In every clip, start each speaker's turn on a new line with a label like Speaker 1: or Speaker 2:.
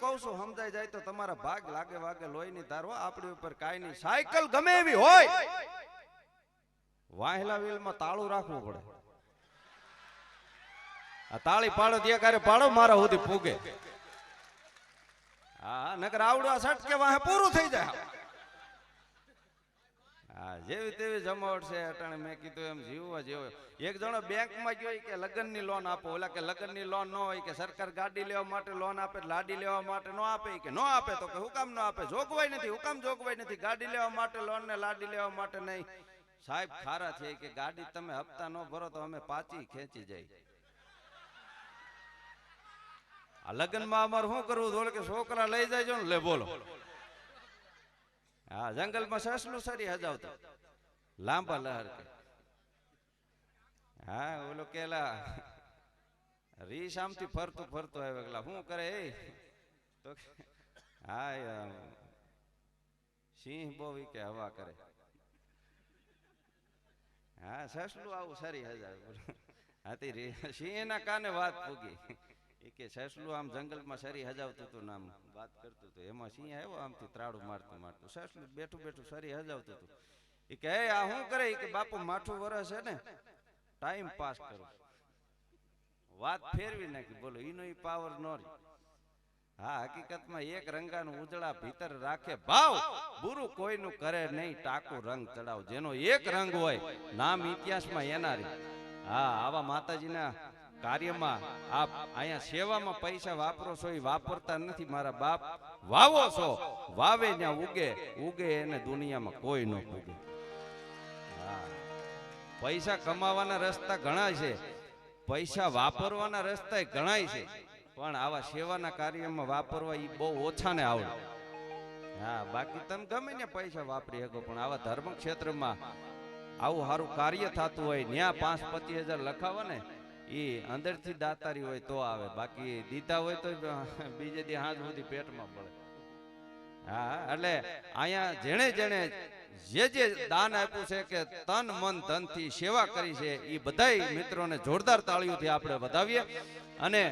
Speaker 1: કહું છું સમજાઈ જાય તો તમારા ભાગ લાગે વાગે લોહી ની ધારો આપણી ઉપર કાઈ નહીં. સાયકલ ગમે એવી હોય વાહેલા વ્હીલમાં તાળું રાખવું પડે. આ તાળી પાડો ત્યાં કારે પાડો મારા સુધી ફૂગે. હા નકર આવડો આ સટકે વાહે પૂરું થઈ જાય. હા જેવી તેવી જમાવટ છે અટાણે. મેં કીધું એમ જીવવા જેવો. એક જણો બેંકમાં ગયો કે લગ્નની લોન આપો. ઓલા કે લગ્નની લોન ન હોય કે સરકાર ગાડી લેવા માટે લોન આપે, લાડી લેવા માટે ન આપે કે ન આપે. તો કે હુકામ ન આપે? જોગવાઈ નથી. હુકામ જોગવાઈ નથી? ગાડી લેવા માટે લોન ને લાડી લેવા માટે નહીં. સાહેબ ખારા છે કે ગાડી તમે હપ્તા ન ભરો તો અમે પાછી ખેંચી જાય. આ લગ્નમાં અમારે શું કરવું? બોલે કે છોકરા લઈ જાય ને. લે બોલો. હા જંગલમાં સસલું સરી હજાવતો લાંબા લહર કે. હા ઓલો કેલા રીસ આમથી ફરતું ફરતું આવે. શું કરે એ તો હા સિંહ બહુ કે હવા કરે. હા સસલું આવું સરી હજાવે. હાથી સિંહ ના કાને વાત પૂગી કે સસલું આમ જંગલમાં સરી હજાવતું હતું ને આમ વાત કરતું હતું. એમાં સિંહ આવ્યો આમથી ત્રાડું મારતું મારતું. સસલું બેઠું બેઠું સરી હજાવતું હતું. એ કે આ શું કરે? કે બાપુ માઠું વરસ છે ને ટાઈમ પાસ કરો. વાત ફેરવી નાખી. બોલો ઈનો ઈ પાવર નો રી. હા હકીકતમાં એક રંગાનું ઉજળા ભીતર રાખે ભાવ, બુરું કોઈનું કરે નહીં ટાકું રંગ ચડાવ. જેનો એક રંગ હોય નામ ઇતિહાસમાં એના રે. હા આવા માતાજીના કાર્યમાં આપ અહીંયા સેવામાં પૈસા વાપરો છો એ વાપરતા નથી મારા બાપ. વાવો છો વાવે ત્યાં ઉગે. ઉગે એને દુનિયામાં કોઈ ન ઉગે. હા પૈસા કમાવાના રસ્તા ઘણા છે, પૈસા વાપરવાના રસ્તા ઘણા છે, પણ આવા સેવાના કાર્યમાં વાપરવા એ બહુ ઓછાને આવડે. હા બાકી તમે ગમે ને પૈસા વાપરી શકો, પણ આવા ધર્મ ક્ષેત્રમાં આવું સારું કાર્ય થતું હોય ત્યાં 5-25,000 લખાવો ને એ અંદરથી દાતારી હોય તો આવે. બાકી દીતા હોય તો બીજે દી હાથ સુધી પેટમાં પડે. હા એટલે અહીંયા જેણે જેણે જે દાન આપ્યું છે કે તન મન ધન થી સેવા કરી છે એ બધાય મિત્રોને જોરદાર તાળીઓથી આપણે વધાવીએ. અને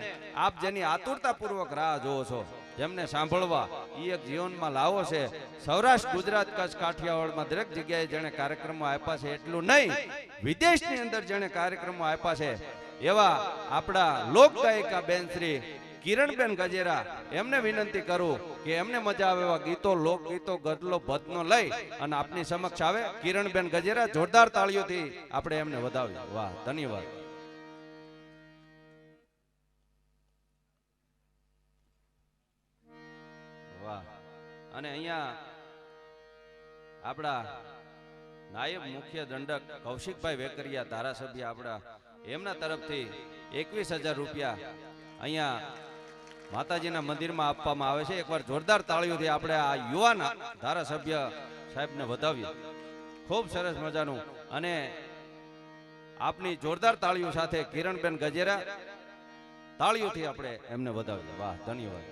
Speaker 1: આપ જેની આતુરતાપૂર્વક રાહ જોવો છો, જેમને સાંભળવા એ એક જીવનમાં લાવો છે. સૌરાષ્ટ્ર, ગુજરાત, કચ્છ, કાઠિયાવાડમાં દરેક જગ્યાએ જેણે કાર્યક્રમો આપ્યા છે એટલું નહીં, વિદેશની અંદર જેણે કાર્યક્રમો આપ્યા છે એવા આપણા લોક ગાયિકા બેન શ્રી કિરણબેન ગજેરા, એમને વિનંતી કરું કે એમને મજા આવે એવા ગીતો, લોકગીતો, ગઝલો, ભજનો લઈ અને આપની સમક્ષ આવે. કિરણબેન ગજેરા, જોરદાર તાળીઓથી આપણે એમને વધાવીએ. વાહ ધન્યવાદ. વાહ. અને અહીંયા આપણા નાયબ મુખ્ય દંડક કૌશિકભાઈ વેકરિયા ધારાસભ્ય આપણા, એમના તરફથી 21,000 રૂપિયા અહીંયા માતાજીના મંદિરમાં આપવામાં આવે છે. એકવાર જોરદાર તાળીઓથી આપણે આ યુવાન ધારાસભ્ય સાહેબને વધાવીએ. ખૂબ સરસ મજાનું. અને આપની જોરદાર તાળીઓ સાથે કિરણબેન ગજેરા, તાળીઓથી આપણે એમને વધાવીએ. વાહ ધન્યવાદ.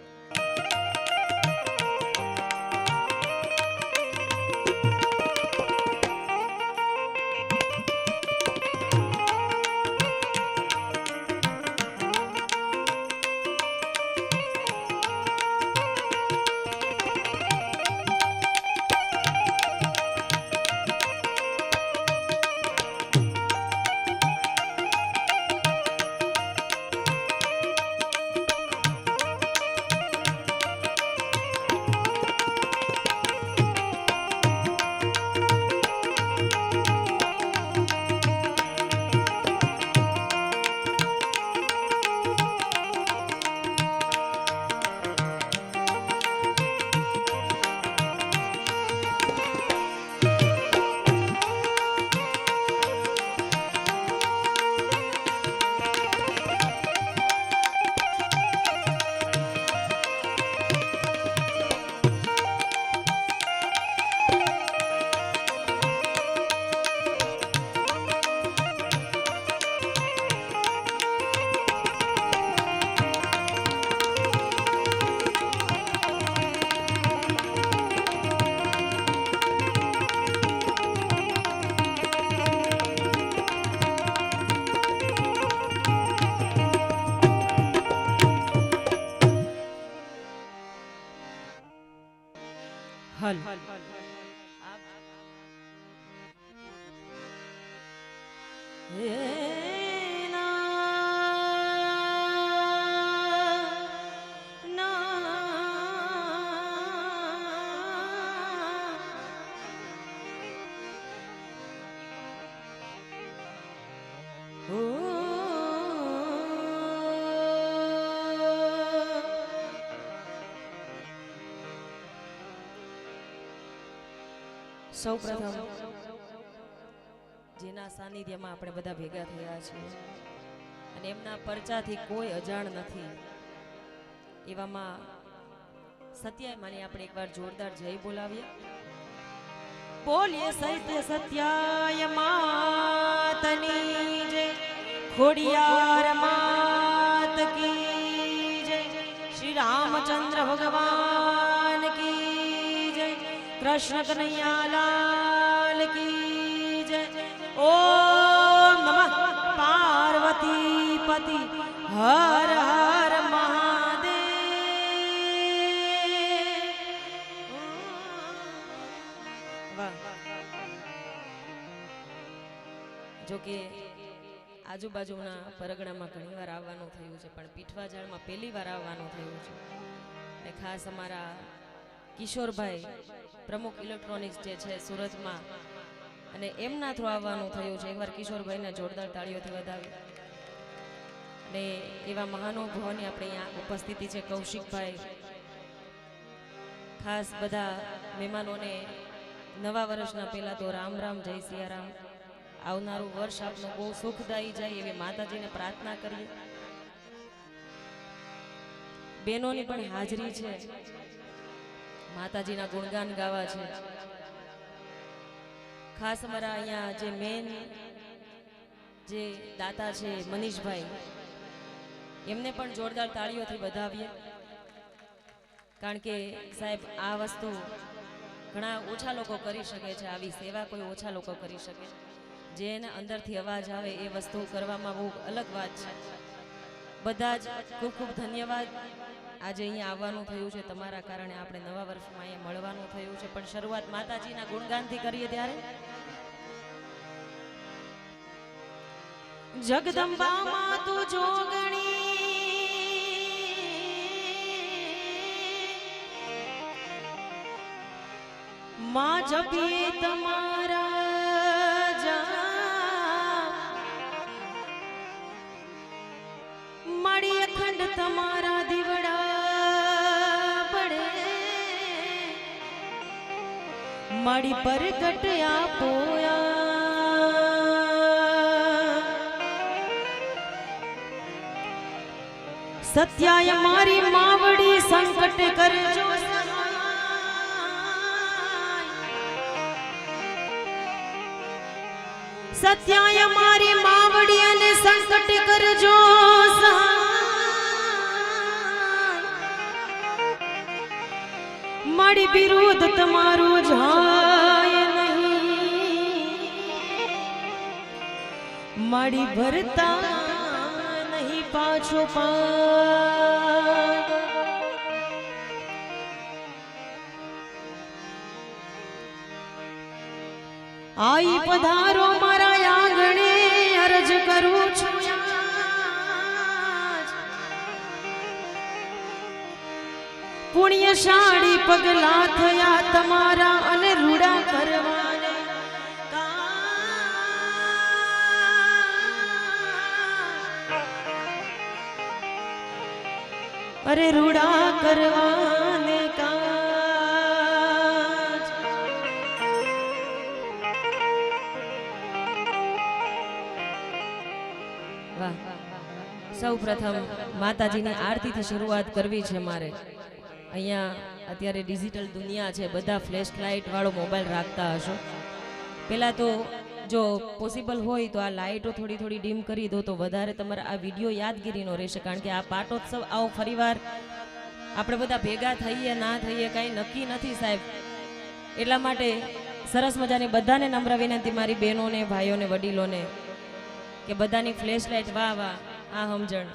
Speaker 2: હલ સૌ પ્રથમ જેના સાનિધ્યમાં આપણે બધા ભેગા થયા છીએ અને એમના પરચાથી કોઈ અજાણ નથી એવામાં સત્યાય માની આપણે એકવાર જોરદાર જય બોલાવીએ. બોલીએ સત્ય સત્યાય માતની જય, ખોડિયાર માત કી જય, શ્રી રામચંદ્ર ભગવાન કી જય, કૃષ્ણ કનૈયા લાલ કી જય. ઓમ નમઃ પાર્વતી પતિ હર હર મહાદેવ. વાહ. જો કે આજુબાજુના પરગણામાં ઘણી વાર આવવાનું થયું છે, પણ પીઠવાજાળમાં પહેલી વાર આવવાનું થયું છે. અને ખાસ અમારા કિશોરભાઈ પ્રમુખ ઇલેક્ટ્રોનિક્સ જે છે સુરતમાં, અને એમના થ્રુ આવવાનું થયું છે. એકવાર કિશોરભાઈને જોરદાર તાળીઓથી વધાવી. અને એવા મહાનુભાવોની આપણે અહીંયા ઉપસ્થિતિ છે. કૌશિકભાઈ, ખાસ બધા મહેમાનોને નવા વર્ષના પહેલા તો રામ રામ, જય સિયારામ. આવનારું વર્ષ આપનું બહુ સુખદાયી જાય એવી માતાજીને પ્રાર્થના કરીએ. બહેનોની પણ હાજરી છે, માતાજીના ગુણગાન ગાવા છે. ખાસ અમારા અહીંયા જે મેન જે દાતા છે મનીષભાઈ, એમને પણ જોરદાર તાળીઓથી વધાવીએ. કારણ કે સાહેબ આ વસ્તુ ઘણા ઓછા લોકો કરી શકે છે, આવી સેવા કોઈ ઓછા લોકો કરી શકે. જે એના અંદરથી અવાજ આવે એ વસ્તુ કરવામાં બહુ અલગ વાત છે. બધા જ ખૂબ ખૂબ ધન્યવાદ. આજે અહીંયા આવવાનું થયું છે, તમારા કારણે આપણે નવા વર્ષમાં અહીંયા મળવાનું થયું છે. પણ શરૂઆત માતાજીના ગુણગાનથી કરીએ. ત્યારે જગદંબા માં તું જોગણી માં જપીએ તમારા જાપ, માડી અખંડ તમારા દીવડા પડે, માડી પરગટ આપોયા. સત્યાય મારી માવડી સંકટ કરજો સહાય, સત્યાય મારી માવડી અને સંકટ કરજો સહાય, મારી વિરુદ્ધ તમારું જાય નહીં, મારી ભરતા પાછો આઈ પધારો મારા આંગણે, અરજ કરું છું પુણ્યશાળી પગલા થયા તમારા અને રૂડા કરવાને અરે રૂડા કરવાને કાજ. વાહ. સૌ પ્રથમ માતાજીની આરતીથી શરૂઆત કરવી છે મારે. અહીંયા અત્યારે ડિજિટલ દુનિયા છે, બધા ફ્લેશ લાઇટ વાળો મોબાઈલ રાખતા હશો. પહેલા તો જો પોસિબલ હોય તો આ લાઇટો થોડી થોડી ડીમ કરી દો તો વધારે તમારા આ વિડીયો યાદગીરીનો રહેશે. કારણ કે આ પાટોત્સવ આવો ફરીવાર આપણે બધા ભેગા થઈએ ના થઈએ કાંઈ નક્કી નથી સાહેબ. એટલા માટે સરસ મજાની બધાને નમ્ર વિનંતી, મારી બહેનોને, ભાઈઓને, વડીલોને, કે બધાની ફ્લેશ લાઇટ વાહ વાહ આ સમજણ.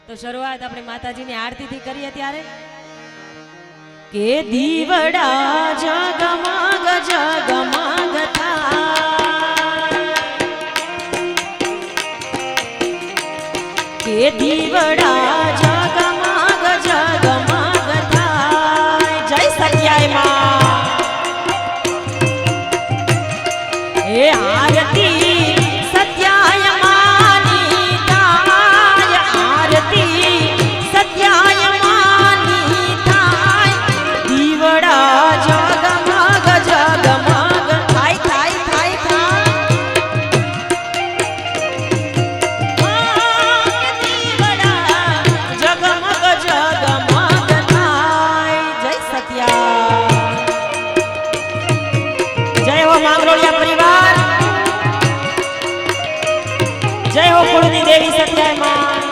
Speaker 2: તો શરૂઆત આપણે માતાજીની આરતીથી કરીએ. ત્યારે કે દીવડા જગમગ જગમગ થાય કે દીવડા જગમગ જગમગ થાય જય સત્યાય માં એ આરતી સત્યાય માની થાય આરતી સત્યાય માની થાય દીવડા જગમગ જગમગ થાય થાય થાય થાય દીવડા જગમગ જગમગ થાય જય સત્યા જય હો માંગરોળિયા પરિવાર જય હો કુળની દેવી સત્યાય માં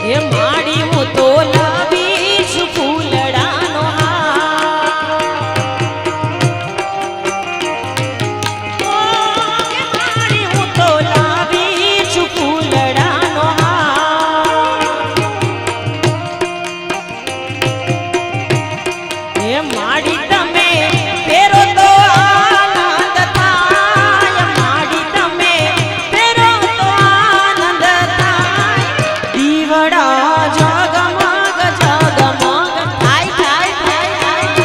Speaker 2: એ માડી હું તો લાવી છું ફૂલડાનો હાર ઓ એ માડી હું તો લાવી છું ફૂલડાનો હાર એ માડી તમે પહેરો તો આનંદ થાય માડી તમે પહેરો તો આનંદ થાય દીવડા જગમગ જગમગ થાય થાય થાય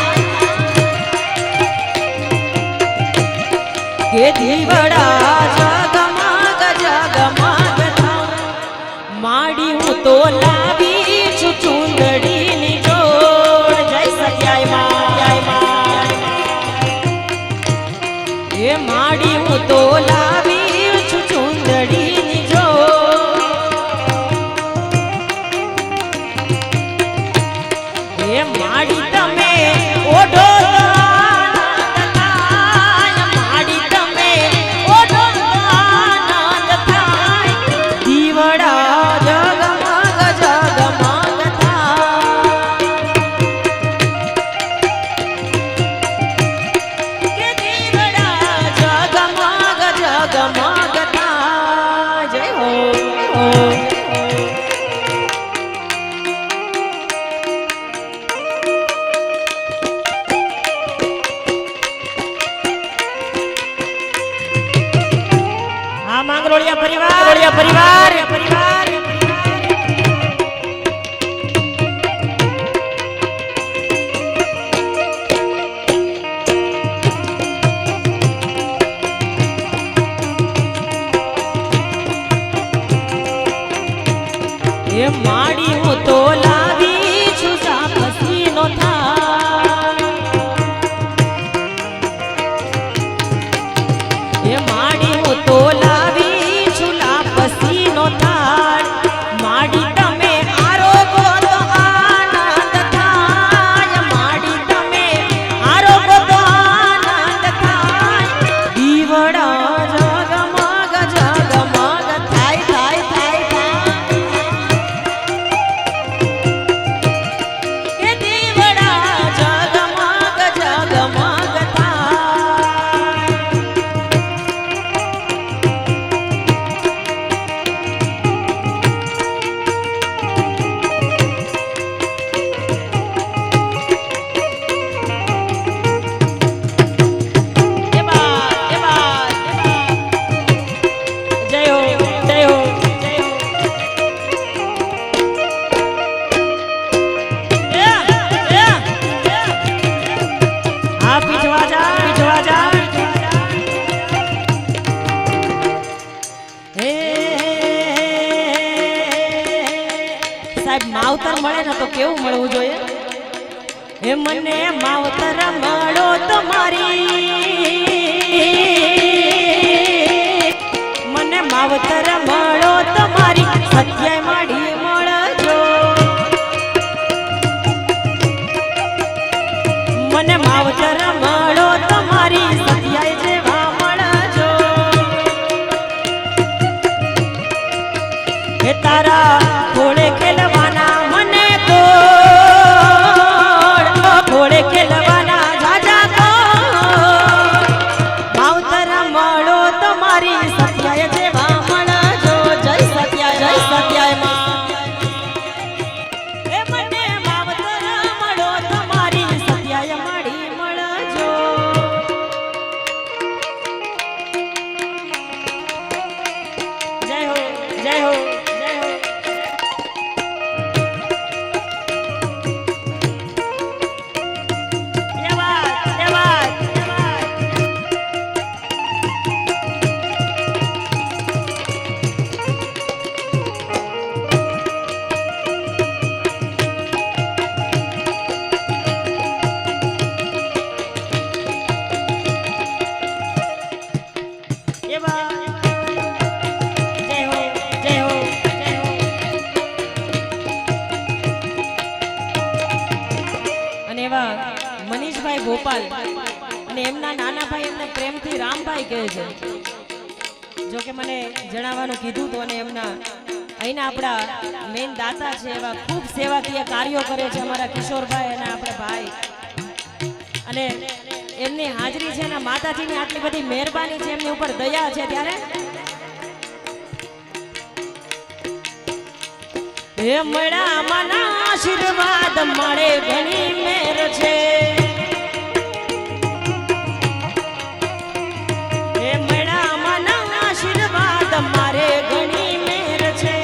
Speaker 2: કે દીવડા જગમગ જગમગ થાય માડી હું તો લાવી છું ચૂંદડીની જોડ જય સત્યાય માં એ માડી હું તો લાવી છું ચૂંદડીની જોડ એ માડી તમે ઓઢો તો આનંદ થાય માડી તમે ઓઢો તો આનંદ થાય દીવડા જગમગ જગમગ થાય કે દીવડા જગમગ જગમગ થાય જય હો આ માંગરોળિયા પરિવાર એ માડી હું તો લાવી છું સાપસીનો થાળ એ માડી હું તો લાવી છું લાપસીનો થાળ માડી તમે આરોગો તો આનંદ થાય માડી તમે આરોગો તો આનંદ થાય દીવડા જગમગ જગમગ થાય થાય થાય થાય કે દીવડા જગમગ જગમગ થાય એ બા જય હો જય હો જય હો આ પીછવા જા હે સાહેબ માવતર મળે ને તો કેવું મળવું જોઈએ હે મને માવતર મળો તમારી મને માવતર મળો તમારી સત્યાય માડી મળજો મને માવતર મળો તમારી સત્યાય જેવા મળજો હે તારા ઘોડે ખેલવાના મને તો કાંતિભાઈ ભોપાલ અને એમના નાના ભાઈ એમને પ્રેમથી રામભાઈ કહે છે. જો કે મને જણાવવાનું કીધું તો અને એમના અહીંના આપણા મેન દાતા છે એવા ખૂબ સેવાકીય કાર્યો કરે છે અમારા કિશોરભાઈ અને આપણા ભાઈ. અને એમની હાજરી છે ને માતાજીની આટલી બધી મહેરબાની છે એમની ઉપર દયા છે. ત્યારે હે મળા મના આશીર્વાદ મળે ઘણી મેર છે. હે મળા મના આશીર્વાદ મારે ઘણી મેર છે.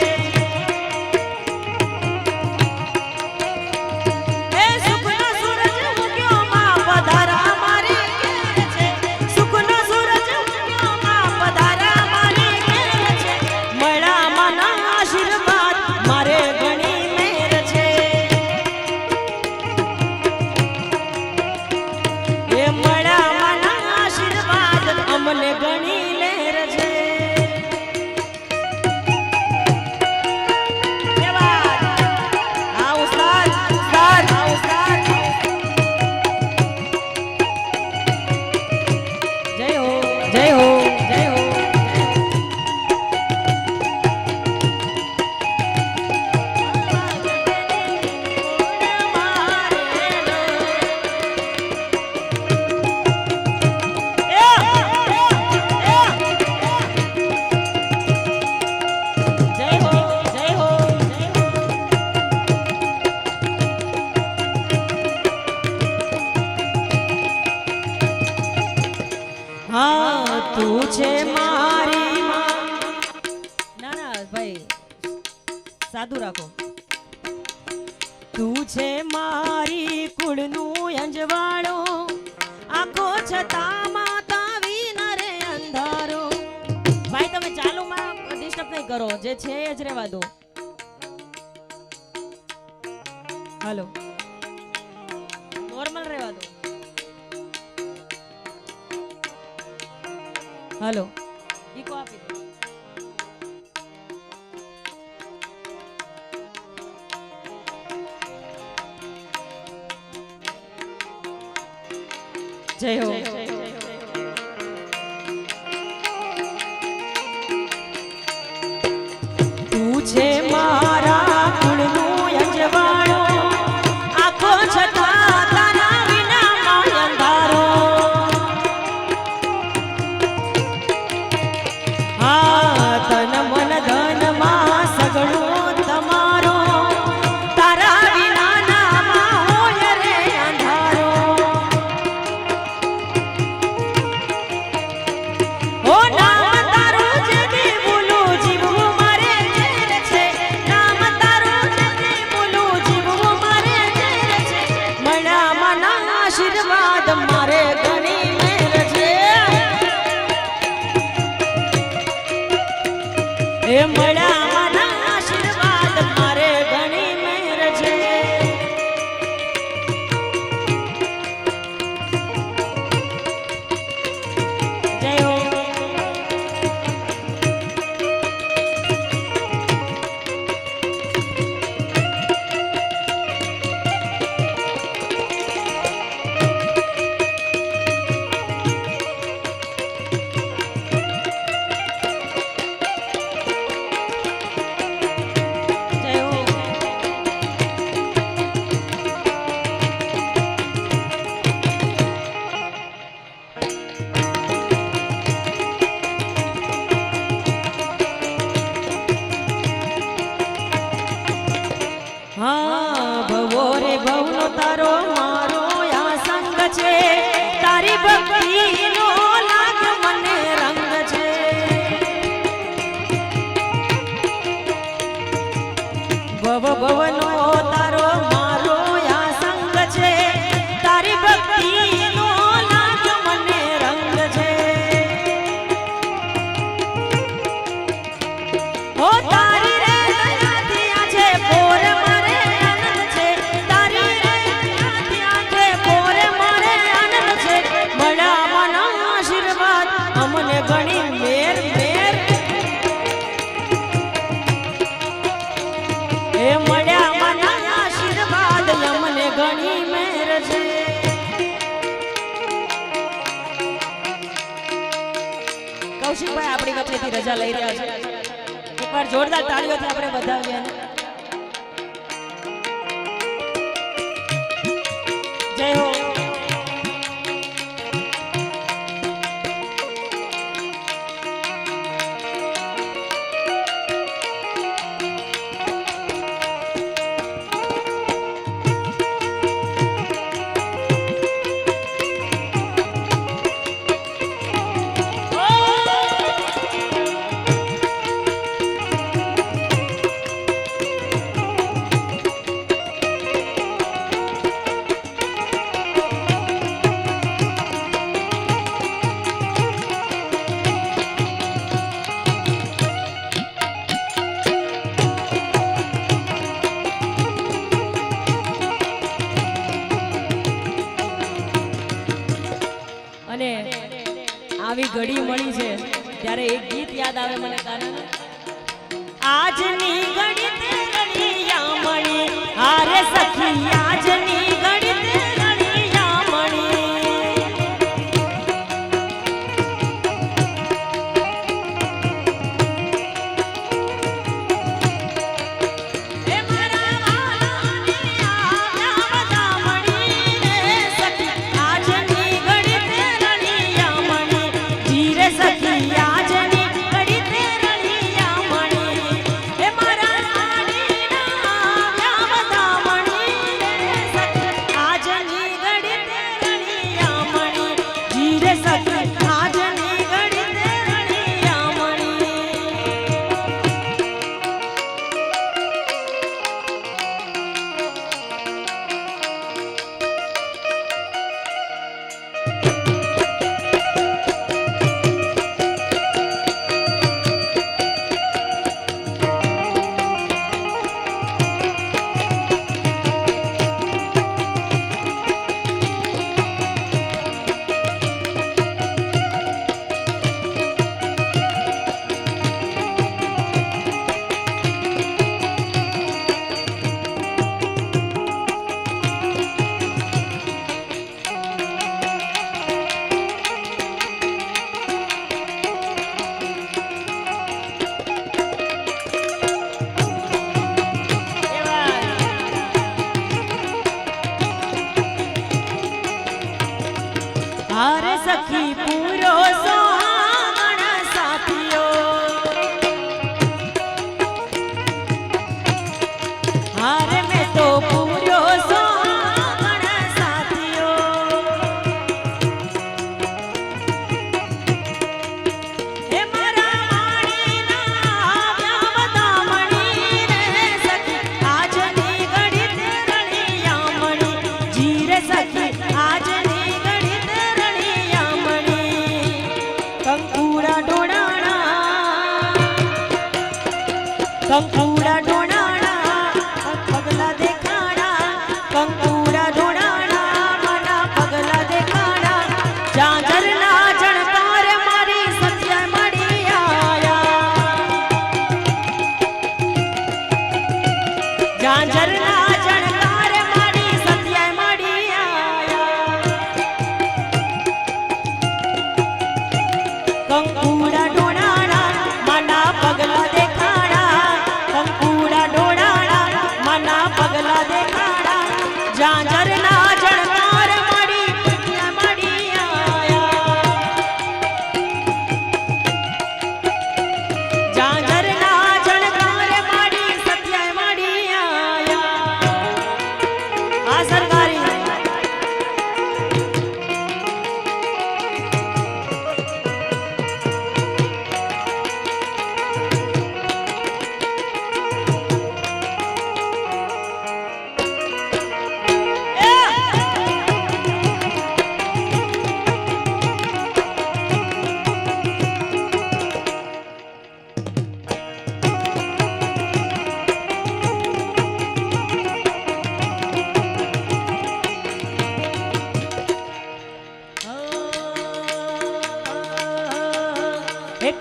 Speaker 2: હે સુખનો સૂરજ ઉગ્યો માં પધારા મારી ઘેર છે. સુખનો સૂરજ ઉગ્યો માં પધારા મારી ઘેર છે. મળા મના આશીર્વાદ મારે ઘણી મેર છે. હે મળા મના આશીર્વાદ અમને ઘણી લહેર છે. જય હો જય હો જય હો. હા તું છે મારી માં. ના ના ભાઈ સાદું રાખો. તું છે મારી કુળનું અંજવાળો આખો છતાં માતા વિના રે અંધારો. ભાઈ તમે ચાલુ માં ડિસ્ટર્બ નહીં કરો, જે છે એ જ રહેવા દો. હાલો નોર્મલ રહેવા દો. હાલો ઈકો આપી દો. જય હો. તું છે મારા કુળનું અજવાળો આખો છતાં તારા વિના માં અંધારો. હા તન મન ધન માં સગળું તમારો તારા વિના નામાં હોય રે અંધારો. ઓ નામ તારું જેથી બોલું જીવવું મારે ઝેર છે. નામ તારું જેથી બોલું જીવવું મારે ઝેર છે. મળ્યા મના આશીર્વાદ મારે ઘણી મેર છે. હે મળ્યા મના આશીર્વાદ મારે ઘણી મેર છે. જય હો. જય હો. હા ભવો રે ભવનો તારો મારો આ સંગ છે. તારી ભક્તિનો લાગ મને રંગ છે. ભવ ભવનો તારો મારો આ સંગ છે. તારી ભક્તિનો લાગ મને રંગ છે. ઓ તારી રે દયાથી આ છે પોર મારે આનંદ છે. તારી રે દયાથી આ છે પોર મારે આનંદ છે. મળ્યા કૌશિકભાઈ આપણી વચ્ચેથી રજા લઈ રહ્યા છે. એકવાર જોરદાર તાળીઓથી આપણે વધાવીએ એને. જય હો. અને આવી ઘડી મળી છે ત્યારે એક ગીત યાદ આવે મને કાના. આજની ઘડી તે રળિયા મણી, હારે સખી આજની ઘડી તે રળિયા મણી. એ મારા વાલાની આવ્યા બધા મણી રે સખી આજની ઘડી તે રળિયા મણી. જીરે સખી આજની ઘડી તે રળિયા મણી. એ મારા વાલીના આવ્યા બધા મણી રે સખી આજની ઘડી તે રળિયા મણી. જીરે સખી આજની ઘડી તે રળિયા મણી. હારે સખી પૂરો સોહાગણ સાથીઓ, હારે મેં તો પૂરો સોહાગણ સાથીઓ. હે મારા વાણીના આવ્યા બધા મણી રે સખી આજની ઘડી તે રળિયા મણી. જીરે સખી આજની ઘડી તે રળિયા મણી. કંકુડા ઢોણાણા પગલા દેખાડા. કંકુડા ઢોણાણા મના પગલા દેખાડા. ઝાંઝરના જણકાર મારી સત્ય મળી આયા. ઝાંઝરના જણકાર મારી સત્ય મળી આયા. કંકુડા ઢોણાણા મના પગલા દેખાડા. કંકુડા ઢોણાણા મના પગલા દેખાડા. ઝાંઝરના જણકાર મારી સત્ય મળી આયા. ઝાંઝરના જણકાર મારી સત્ય મળી આયા. આ સરકારી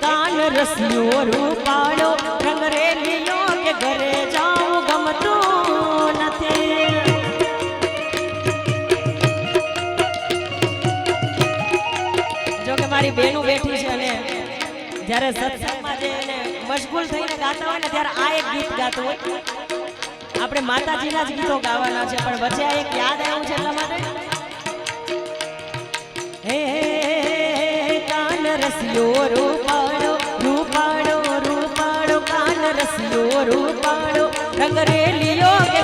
Speaker 2: કાન રસિયો રૂપાળો રંગ રેલીયો કે ઘરે જાઉં ગમતું નથી. જો કે મારી બેનું બેઠી છે અને જ્યારે સત્સંગમાં જઈને મશગુલ થઈને ગાતા હોય ને ત્યારે આ એક ગીત ગાતું હોય. આપણે માતાજીના જ ગીતો ગાવાના છે પણ વચ્ચે આ એક યાદ આવ્યું છે એટલા માટે હે કાન રસિયો રૂપાળો રૂપાળો રૂપાળો કાન રસિયો રૂપાળો રંગ રેલિયો કે